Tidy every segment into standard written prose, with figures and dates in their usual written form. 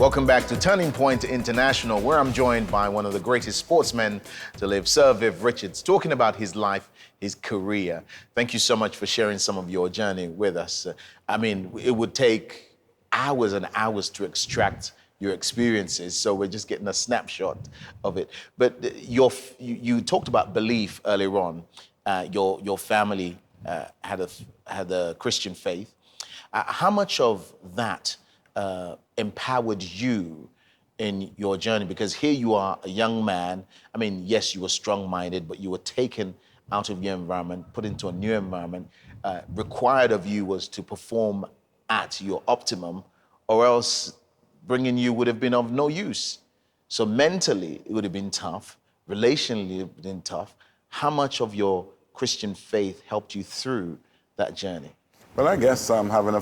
Welcome back to Turning Point International, where I'm joined by one of the greatest sportsmen to live, Sir Viv Richards, talking about his life, his career. Thank you so much for sharing some of your journey with us. I mean, it would take hours and hours to extract your experiences, so we're just getting a snapshot of it. But you talked about belief earlier on. Your family had a Christian faith. How much of that empowered you in your journey? Because here you are, a young man. I mean, yes, you were strong-minded, but you were taken out of your environment, put into a new environment. Required of you was to perform at your optimum, or else bringing you would have been of no use. So mentally, it would have been tough. Relationally, it would have been tough. How much of your Christian faith helped you through that journey? Well, I guess having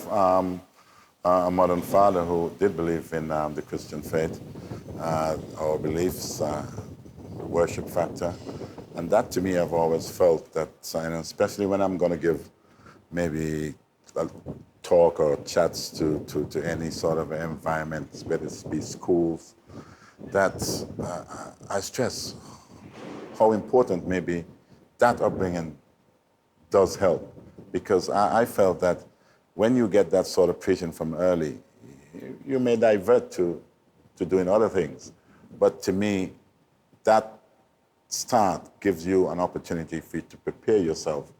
a mother and father who did believe in the Christian faith, our beliefs, the worship factor. And that, to me, I've always felt that, especially when I'm going to give maybe a talk or chats to any sort of environment, whether it be schools, that I stress how important maybe that upbringing does help. Because I felt that when you get that sort of preaching from early, you may divert to doing other things. But to me, that start gives you an opportunity for you to prepare yourself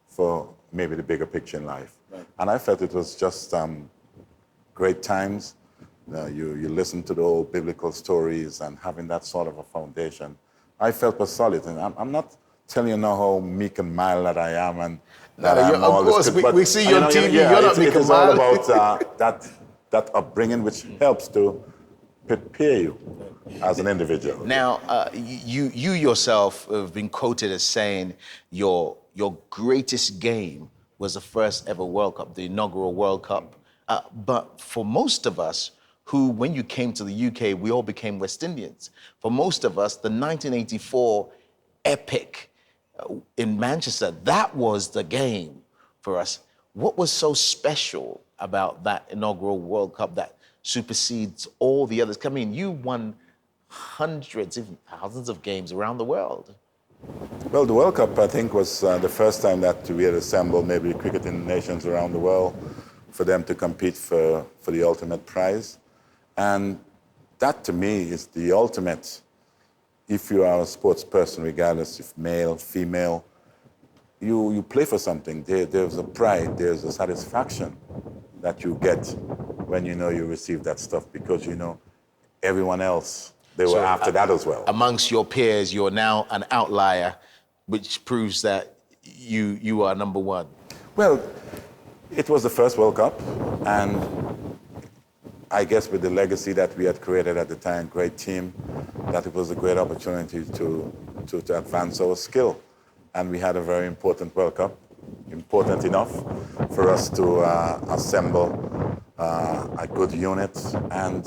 for maybe the bigger picture in life. Right. And I felt it was just great times. You listen to the old biblical stories and having that sort of a foundation, I felt was solid. And I'm not telling you now how meek and mild that I am and that I'm of course, we see you on TV, you're not meek and mild. It's all about that upbringing, which helps to prepare you as an individual. Now, you yourself have been quoted as saying your greatest game was the first ever World Cup, the inaugural World Cup. But for most of us, who, when you came to the UK, we all became West Indians. For most of us, the 1984 epic in Manchester, that was the game for us. What was so special about that inaugural World Cup that supersedes all the others? I mean, you won hundreds, even thousands of games around the world. Well, the World Cup, I think, was the first time that we had assembled maybe cricketing nations around the world for them to compete for the ultimate prize. And that, to me, is the ultimate. If you are a sports person, regardless if male, female, you play for something. There's a pride, there's a satisfaction that you get when you know you receive that stuff, because you know everyone else, they were after that as well. Amongst your peers, you're now an outlier, which proves that you are number one. Well, it was the first World Cup, and I guess with the legacy that we had created at the time, great team, that it was a great opportunity to advance our skill. And we had a very important World Cup, important enough for us to assemble a good unit. And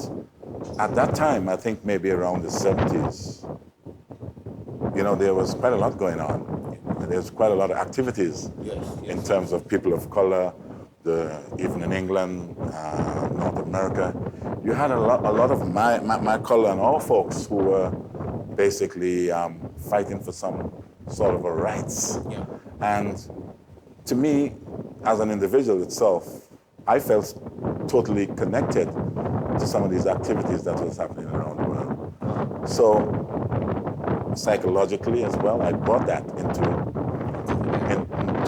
at that time, I think maybe around the 70s, you know, there was quite a lot going on. There's quite a lot of activities in terms of people of color, even in England, North America. You had a lot of my color and our folks who were basically fighting for some sort of a rights. Yeah. And to me, as an individual itself, I felt totally connected to some of these activities that was happening around the world. So psychologically as well, I brought that into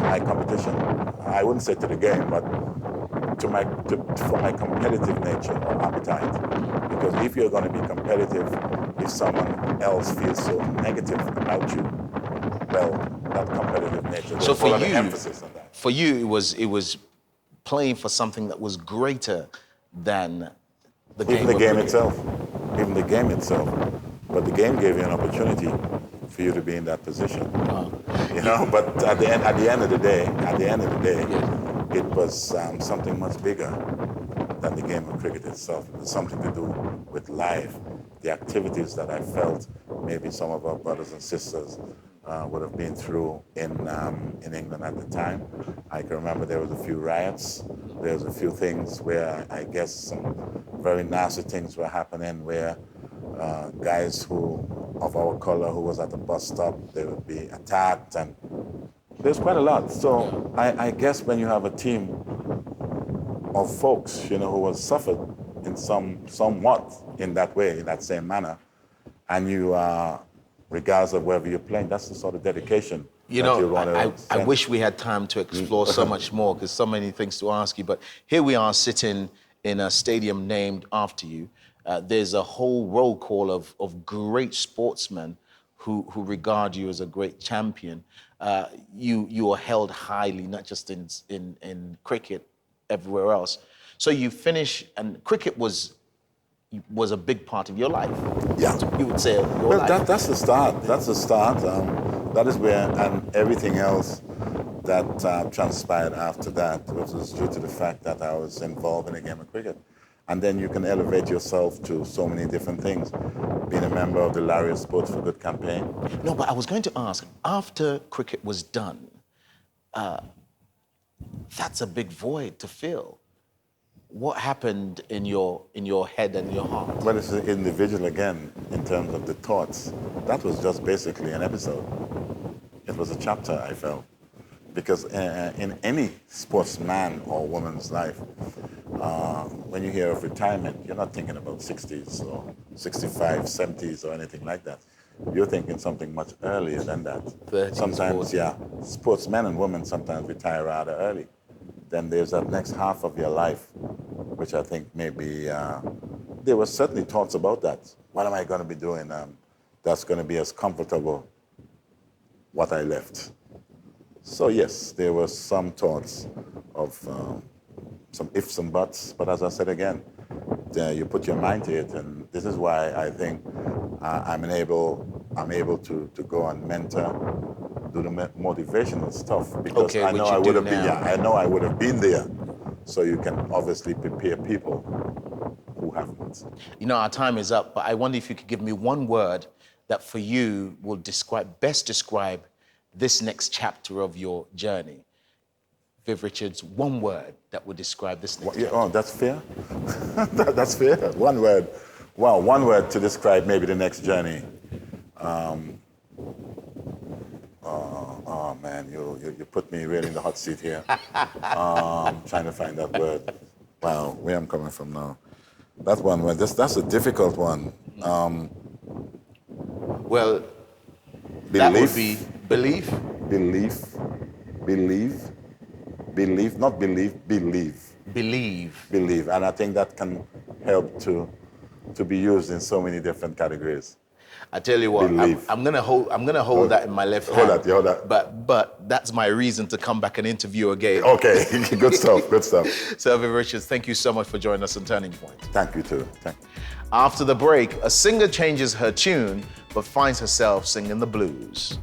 my competition. I wouldn't say to the game, but for my competitive nature or appetite. Because if you're going to be competitive, if someone else feels so negative about you, well, that competitive nature. So for you, emphasis on that. For you, it was playing for something that was greater than the game. Even the game itself. Even the game itself. But the game gave you an opportunity for you to be in that position. You know, but at the end of the day, it was something much bigger than the game of cricket itself. It was something to do with life, the activities that I felt maybe some of our brothers and sisters would have been through in England at the time. I can remember there was a few riots. There was a few things where I guess some very nasty things were happening where guys of our color who was at the bus stop, they would be attacked, and there's quite a lot. So I guess when you have a team of folks, who has suffered in somewhat in that way, in that same manner, and you regardless of whether you're playing, that's the sort of dedication. I wish we had time to explore so much more, because so many things to ask you. But here we are sitting in a stadium named after you. There's a whole roll call of great sportsmen who regard you as a great champion. You are held highly, not just in cricket, everywhere else. So you finish, and cricket was a big part of your life. Yeah. You would say your life. That's the start. That's the start. That is where, and everything else that transpired after that was due to the fact that I was involved in a game of cricket. And then you can elevate yourself to so many different things. Being a member of the Laureate Sports for Good campaign. No, but I was going to ask, after cricket was done, that's a big void to fill. What happened in your head and your heart? Well, it's individual again in terms of the thoughts. That was just basically an episode. It was a chapter, I felt. Because in any sportsman or woman's life, when you hear of retirement, you're not thinking about 60s or 65, 70s or anything like that. You're thinking something much earlier than that. 30s, sometimes, 40s. yeah, sportsmen and women sometimes retire rather early. Then there's that next half of your life, which I think maybe, there were certainly thoughts about that. What am I going to be doing that's going to be as comfortable what I left? So yes, there were some thoughts of some ifs and buts, but as I said again, you put your mind to it, and this is why I think I'm able to go and mentor, do the motivational stuff, because I know I would have been there. So you can obviously prepare people who haven't. Our time is up, but I wonder if you could give me one word that for you will best describe this next chapter of your journey. Viv Richards, one word that would describe this next chapter. Oh, that's fair. That's fair. One word. Wow, one word to describe maybe the next journey. Oh man, you put me really in the hot seat here. Trying to find that word. Wow, where I'm coming from now. That's one word. That's a difficult one. Well, belief. That would be belief. Believe, not believe, believe. Believe. And I think that can help to be used in so many different categories. I tell you what, I'm gonna hold that in my left hand. Hold that. But that's my reason to come back and interview again. Okay, good stuff. So, Viv Richards, thank you so much for joining us on Turning Point. Thank you too. Thank you. After the break, a singer changes her tune but finds herself singing the blues.